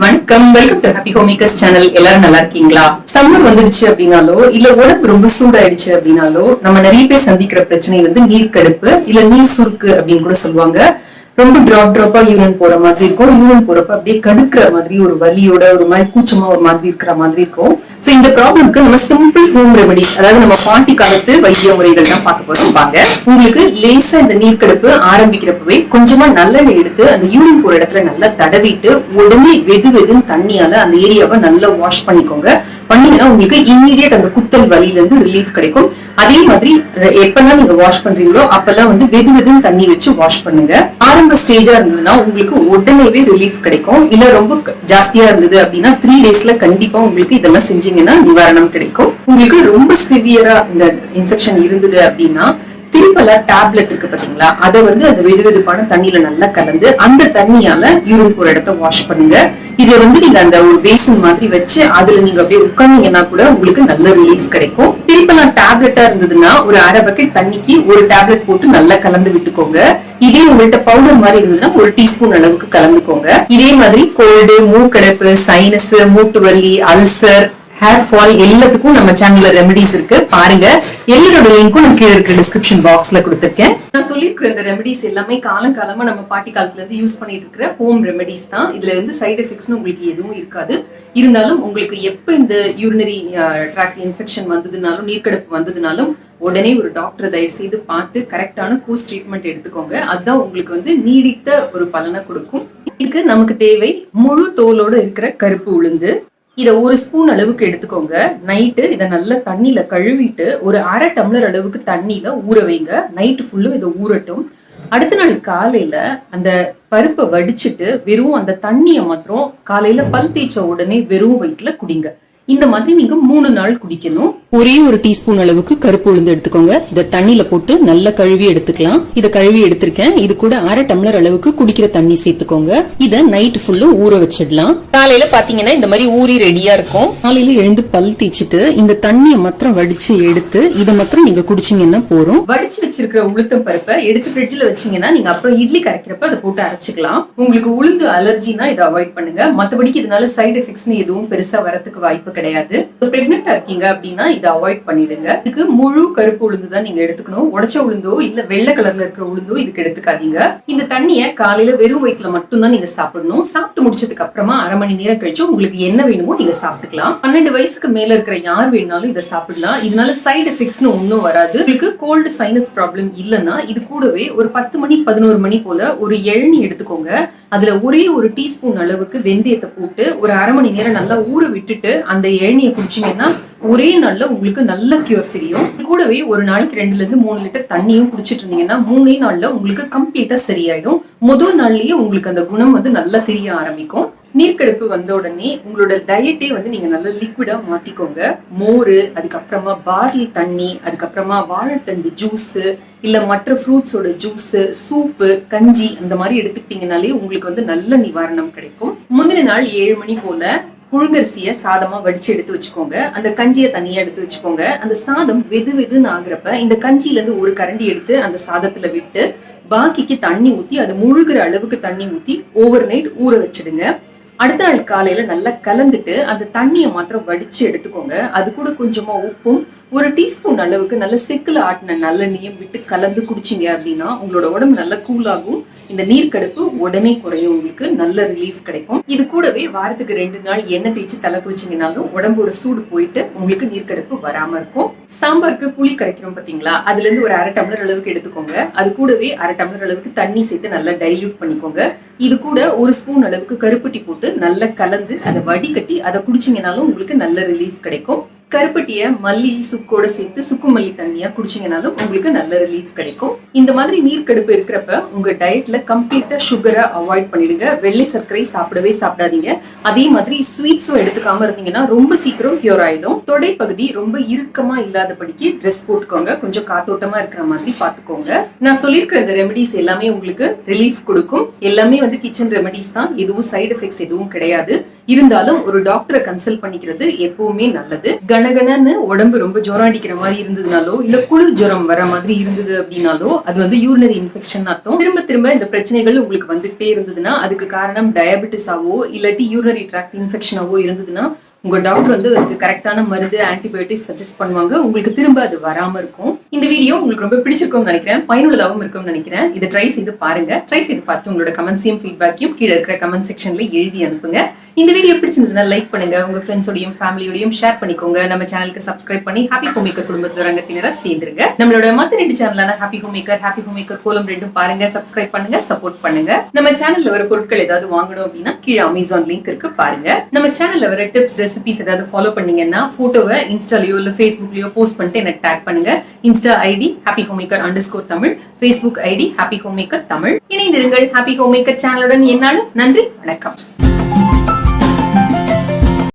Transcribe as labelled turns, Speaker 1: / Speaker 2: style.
Speaker 1: வணக்கம். Welcome to happy homemakers channel. எல்லாரும் நல்லா இருக்கீங்களா? சம்மர் வந்துடுச்சு அப்படின்னாலோ இல்ல உடம்பு ரொம்ப சூடாயிடுச்சு அப்படின்னாலோ நம்ம நிறைய பேர் சந்திக்கிற பிரச்சனை நீர் கடுப்பு இல்ல நீர் சுருக்கு அப்படின்னு கூட சொல்லுவாங்க. ரொம்ப டிராப்பா யூரின் போற மாதிரி இருக்கும். யூரின் போறப்ப அப்படியே கடுக்கிற மாதிரி ஒரு வலியோட ஒரு மாதிரி கூச்சமா ஒரு மாதிரி இருக்கிற மாதிரி இருக்கும். சோ இந்த ப்ராப்ளம்க்கு நம்ம சிம்பிள் ஹோம் ரெமெடிஸ், அதாவது நம்ம பாட்டி காலத்து வைத்திய முறைகள் தான் பார்க்க போறோம். வாங்க. உங்களுக்கு லேசா இந்த நீர்க்கடுப்பு ஆரம்பிக்கிறப்பவே கொஞ்சமா நல்லெண்ணெய் எடுத்து அந்த யூரின் போற இடத்துல நல்லா தடவிட்டு உடனே வெதுன்னு தண்ணியால அந்த ஏரியாவை நல்லா வாஷ் பண்ணிக்கோங்க. பண்ணீங்கன்னா உங்களுக்கு இம்மீடியட் அந்த குத்தல் வலியில இருந்து ரிலீஃப் கிடைக்கும். அதே மாதிரி எப்பெல்லாம் நீங்க வாஷ் பண்றீங்களோ அப்பெல்லாம் வெதுன்னு தண்ணி வச்சு வாஷ் பண்ணுங்க. ஆரம்ப ஸ்டேஜா இருந்ததுன்னா உங்களுக்கு உடனேவே ரிலீஃப் கிடைக்கும். இல்ல ரொம்ப ஜாஸ்தியா இருந்தது அப்படின்னா 3 daysல கண்டிப்பா உங்களுக்கு இதெல்லாம் செஞ்சீங்கன்னா நிவாரணம் கிடைக்கும். உங்களுக்கு ரொம்ப சிவியரா இந்த இன்ஃபெக்ஷன் இருந்தது அப்படின்னா திருப்பல டேப்லெட் இருக்கு பாத்தீங்களா, அதை அந்த வெதுவெதுப்பான தண்ணியில நல்லா கலந்து அந்த தண்ணியால யூரின் போற இடத்த வாஷ் பண்ணுங்க. இதை நீங்க அந்த ஒரு பேசின் மாதிரி வச்சு அதுல நீங்க அப்படியே உட்கார்ந்தீங்கன்னா கூட உங்களுக்கு நல்ல ரிலீஃப் கிடைக்கும். திருப்பல டேப்லெட்டா இருந்ததுன்னா ஒரு அரை பக்கெட் தண்ணிக்கு ஒரு டேப்லெட் போட்டு நல்லா கலந்து விட்டுக்கோங்க. இதே உங்கள்கிட்ட பவுடர் மாதிரி இருந்ததுன்னா ஒரு டீஸ்பூன் அளவுக்கு கலந்துக்கோங்க. இதே மாதிரி கோல்டு, மூக்கடைப்பு, சைனஸ், மூட்டு வலி, அல்சர், ஹேர் ஃபால் எல்லாத்துக்கும் நம்ம சேனல்ல ரெமெடிஸ் இருக்கு, பாருங்க. எல்லாரோட லிங்க்கும் நான் கீழே இருக்க டிஸ்கிரிப்ஷன் பாக்ஸ்ல கொடுத்திருக்கேன். நான் சொல்லியிருக்கிற இந்த ரெமெடிஸ் எல்லாமே காலமா நம்ம பாட்டி காலத்துல இருந்து யூஸ் பண்ணிட்டு இருக்கிற ஹோம் ரெமெடிஸ் தான். இதுல சைடு எஃபெக்ட்ஸ் உங்களுக்கு எதுவும் இருக்காது. இருந்தாலும் உங்களுக்கு எப்ப இந்த யூரினரி ட்ராக்ட் இன்ஃபெக்ஷன் வந்ததுனாலும் நீர்க்கடுப்பு வந்ததுனாலும் உடனே ஒரு டாக்டர் தயவு செய்து பார்த்து கரெக்டான கோர்ஸ் ட்ரீட்மெண்ட் எடுத்துக்கோங்க. அதுதான் உங்களுக்கு நீடித்த ஒரு பலனை கொடுக்கும். இதுக்கு நமக்கு தேவை முழு தோலோட இருக்கிற கருப்பு உளுந்து. இதை 1 ஸ்பூன் அளவுக்கு எடுத்துக்கோங்க. நைட்டு இதை நல்லா தண்ணியில கழுவிட்டு ஒரு அரை டம்ளர் அளவுக்கு தண்ணியில ஊற வைங்க. நைட்டு ஃபுல்லும் இதை ஊறட்டும். அடுத்த நாள் காலையில அந்த பருப்பை வடிச்சிட்டு வெறும் அந்த தண்ணியை மாத்திரம் காலையில பல் தேய்ச்ச உடனே வெறும் வயிற்றுல குடிங்க. இந்த மாதிரி நீங்க 3 நாள் குடிக்கணும். ஒரே ஒரு டீஸ்பூன் அளவுக்கு கருப்பு உளுந்து எடுத்துக்கோங்க. இதை தண்ணியில போட்டு நல்லா கழுவி எடுத்துக்கலாம். இதை கழுவி எடுத்திருக்கேன். இது கூட அரை டம்ளர் அளவுக்கு குடிக்கிற தண்ணி சேர்த்துக்கோங்க. இதை நைட் ஃபுல்லும் ஊற வச்சிடலாம். காலையில பாத்தீங்கன்னா இந்த மாதிரி ஊறி ரெடியா இருக்கும். காலையில எழுந்து பல் தேய்ச்சிட்டு இந்த தண்ணியை மாத்திரம் வடிச்சு எடுத்து இதை மாத்திரம் நீங்க குடிச்சீங்கன்னா போறோம். வடிச்சு வச்சிருக்கிற உளுத்தம் பருப்பை எடுத்து ஃப்ரிட்ஜ்ல வச்சீங்கன்னா நீங்க அப்புறம் இட்லி கரைக்கிறப்ப அதை போட்டு அரைச்சிக்கலாம். உங்களுக்கு உளுந்து அலர்ஜினா இதை அவாய்ட் பண்ணுங்க. மத்தபடிக்கு இதனால சைடு எஃபெக்ட்ஸ் எதுவும் பெருசா வரதுக்கு வாய்ப்பு கிடையாது. பிரெக்னெண்டா இருக்கீங்க அப்படின்னா இதை அவாய்ட் பண்ணிடுங்க. இதுக்கு முழு கருப்பு உளுந்து தான் நீங்க எடுத்துக்கணும். உடைச்ச உளுந்தோ இல்ல வெள்ளை கலர்ல இருக்கிற உளுந்தோ இதுக்கு எடுத்துக்காதீங்க. இந்த தண்ணிய காலையில வெறும் வயிற்றுல மட்டும் தான் நீங்க சாப்பிடணும். சாப்பிட்டு முடிச்சதுக்கு அப்புறமா அரை மணி நேரம் கழிச்சு உங்களுக்கு என்ன வேணுமோ நீங்க சாப்பிட்டுக்கலாம். 12 வயசுக்கு மேல இருக்கிற யார் வேணாலும் இதை சாப்பிடலாம். இதனால சைடு எஃபெக்ட்ஸ் ஒன்னும் வராது. உங்களுக்கு கோல்டு சைனஸ் ப்ராப்ளம் இல்லைன்னா இது கூடவே ஒரு 10 மணி 11 மணி போல ஒரு இளநீ எடுத்துக்கோங்க. அதுல ஒரே ஒரு டீஸ்பூன் அளவுக்கு வெந்தயத்தை போட்டு ஒரு அரை மணி நேரம் நல்லா ஊற விட்டுட்டு அந்த இளநியை குடிச்சீங்கன்னா ஒரே நாள்ல உங்களுக்கு நல்ல கியூர் தெரியும். கூடவே ஒரு நாளைக்கு 2 to 3 லிட்டர் தண்ணியும் குடிச்சிட்டு இருந்தீங்கன்னா 3 நாள்ல உங்களுக்கு கம்ப்ளீட்டா சரியாயிடும். முதல் நாள்லயே உங்களுக்கு அந்த குணம் நல்லா தெரிய ஆரம்பிக்கும். நீர்க்கடுப்பு வந்த உடனே உங்களோட டயட்டே நீங்க நல்லா லிக்விடா மாத்திக்கோங்க. மோரு, அதுக்கப்புறமா பார்லி தண்ணி, அதுக்கப்புறமா வாழைத்தண்டு ஜூஸ் இல்ல மற்ற ஃப்ரூட்ஸோட ஜூஸ், சூப்பு, கஞ்சி அந்த மாதிரி எடுத்துக்கிட்டீங்கனாலே உங்களுக்கு நல்ல நிவாரணம் கிடைக்கும். முந்தின நாள் 7 மணி போல புழுங்கரிசிய சாதமா வடிச்சு எடுத்து வச்சுக்கோங்க. அந்த கஞ்சியை தனியா எடுத்து வச்சுக்கோங்க. அந்த சாதம் வெதுன்னு ஆகுறப்ப இந்த கஞ்சியில இருந்து ஒரு கரண்டி எடுத்து அந்த சாதத்துல விட்டு பாக்கிக்கு தண்ணி ஊத்தி அது முழுகிற அளவுக்கு தண்ணி ஊத்தி ஓவர் நைட் ஊற வச்சிடுங்க. அடுத்த நாள் காலையில நல்லா கலந்துட்டு அந்த தண்ணியை மாத்திரம் வடிச்சு எடுத்துக்கோங்க. அது கூட கொஞ்சமா உப்பும் ஒரு டீஸ்பூன் அளவுக்கு நல்ல செக்குல ஆட்டின நல்லெண்ணையும் விட்டு கலந்து குடிச்சிங்க அப்படின்னா உங்களோட உடம்பு நல்லா கூலாகும். இந்த நீர்க்கடுப்பு உடனே குறையும். உங்களுக்கு நல்ல ரிலீஃப் கிடைக்கும். இது கூடவே வாரத்துக்கு 2 நாள் எண்ணெய் தேய்ச்சி தலை குளிச்சிங்கனாலும் உடம்போட சூடு போயிட்டு உங்களுக்கு நீர்க்கடுப்பு வராம இருக்கும். சாம்பாருக்கு புளி கரைக்கிறோம் பாத்தீங்களா, அதுல இருந்து ஒரு அரை டம்ளர் அளவுக்கு எடுத்துக்கோங்க. அது கூடவே அரை டம்ளர் அளவுக்கு தண்ணி சேர்த்து நல்லா டைல்யூட் பண்ணிக்கோங்க. இது கூட 1 ஸ்பூன் அளவுக்கு கருப்பட்டி போட்டு நல்லா கலந்து அதை வடிகட்டி அதை குடிச்சிங்கனாலும் உங்களுக்கு நல்ல ரிலீஃப் கிடைக்கும். கருப்பட்டிய மல்லி சுக்கோட சேர்த்து சுக்கு மல்லி தண்ணியா குடிச்சிங்கனாலும் உங்களுக்கு நல்ல ரிலீஃப் கிடைக்கும். இந்த மாதிரி நீர்க்கடுப்பு இருக்கிறப்ப உங்க டயட்ல கம்ப்ளீட்டா சுகரை அவாய்ட் பண்ணிடுங்க. வெள்ளை சர்க்கரை சாப்பிடவே சாப்பிடாதீங்க. அதே மாதிரி ஸ்வீட்ஸும் எடுத்துக்காம இருந்தீங்கன்னா ரொம்ப சீக்கிரம் கியூர் ஆயிடும். தொடை பகுதி ரொம்ப இறுக்கமா இல்லாதபடிக்கு ட்ரெஸ் போட்டுக்கோங்க. கொஞ்சம் காத்தோட்டமா இருக்கிற மாதிரி பாத்துக்கோங்க. நான் சொல்லியிருக்கிற இந்த ரெமெடிஸ் எல்லாமே உங்களுக்கு ரிலீஃப் கொடுக்கும். எல்லாமே கிச்சன் ரெமெடிஸ் தான். எதுவும் சைடு எஃபெக்ட்ஸ் எதுவும் கிடையாது. இருந்தாலும் ஒரு டாக்டரை கன்சல்ட் பண்ணிக்கிறது எப்பவுமே நல்லது. கனகனன்னு உடம்பு ரொம்ப ஜுரம் அடிக்கிற மாதிரி இருந்ததுனாலோ இல்ல குளிர் ஜுரம் வர மாதிரி இருந்தது அப்படின்னாலோ அது வந்து யூரினரி இன்ஃபெக்ஷன் அர்த்தம். திரும்ப திரும்ப இந்த பிரச்சனைகள் உங்களுக்கு வந்துகிட்டே இருந்ததுன்னா அதுக்கு காரணம் டயபெட்டிஸாவோ இல்லாட்டி யூரினரி ட்ராக்ட் இன்ஃபெக்ஷனாவோ இருந்ததுன்னா உங்க டாக்டர் வந்து அதுக்கு கரெக்டான மருந்து ஆன்டிபயோட்டிக் சஜஸ்ட் பண்ணுவாங்க. உங்களுக்கு திரும்ப அது வராம இருக்கும். இந்த வீடியோ உங்களுக்கு ரொம்ப பிடிச்சிருக்கும்னு நினைக்கிறேன், பயனுள்ளதாகவும் இருக்கும்னு நினைக்கிறேன். இதை ட்ரை செய்து பாருங்க. ட்ரை செய்து பார்த்து உங்களோட கமெண்ட்ஸையும் ஃபீட்பேக்கையும் கீழே இருக்கிற கமெண்ட் செக்ஷன்ல எழுதி அனுப்புங்க. இந்த வீடியோ பிடிச்சிருந்ததுன்னா லைக் பண்ணுங்க, உங்க ஃப்ரெண்ட்ஸோடையும் ஃபேமிலியோடையும் ஷேர் பண்ணிக்கோங்க. நம்ம சேனலுக்கு சப்ஸ்கிரைப் பண்ணி ஹாப்பி ஹோம் மேக்கர் குடும்பத்துல ரங்கத்தினரா சேர்ந்துருங்க. நம்மளோட மத்த 2 சேனலான ஹாப்பி ஹோம் மேக்கர் கோலம் 2 பாருங்க, சப்ஸ்கிரைப் பண்ணுங்க, சப்போர்ட் பண்ணுங்க. நம்ம சேனல்ல வர பொருட்கள் ஏதாவது வாங்கணும் அப்படின்னா கீழே அமேசான் லிங்க் இருக்கு பாருங்க. நம்ம சேனல்ல வர டிப்ஸ் ரெசிபிஸ் ஏதாவது ஃபாலோ பண்ணீங்கன்னா போட்டோவை இன்ஸ்டாலயோ இல்ல ஃபேஸ்புக்லயோ போஸ்ட் பண்ணிட்டு எனக்கு டேக் பண்ணுங்க. Insta ID happy home maker _Tamil, Facebook ID happy home maker Tamil. இணைந்திருங்கள் ஹாப்பி ஹோம் மேக்கர் சேனலுடன். என்னாலும் நன்றி, வணக்கம்.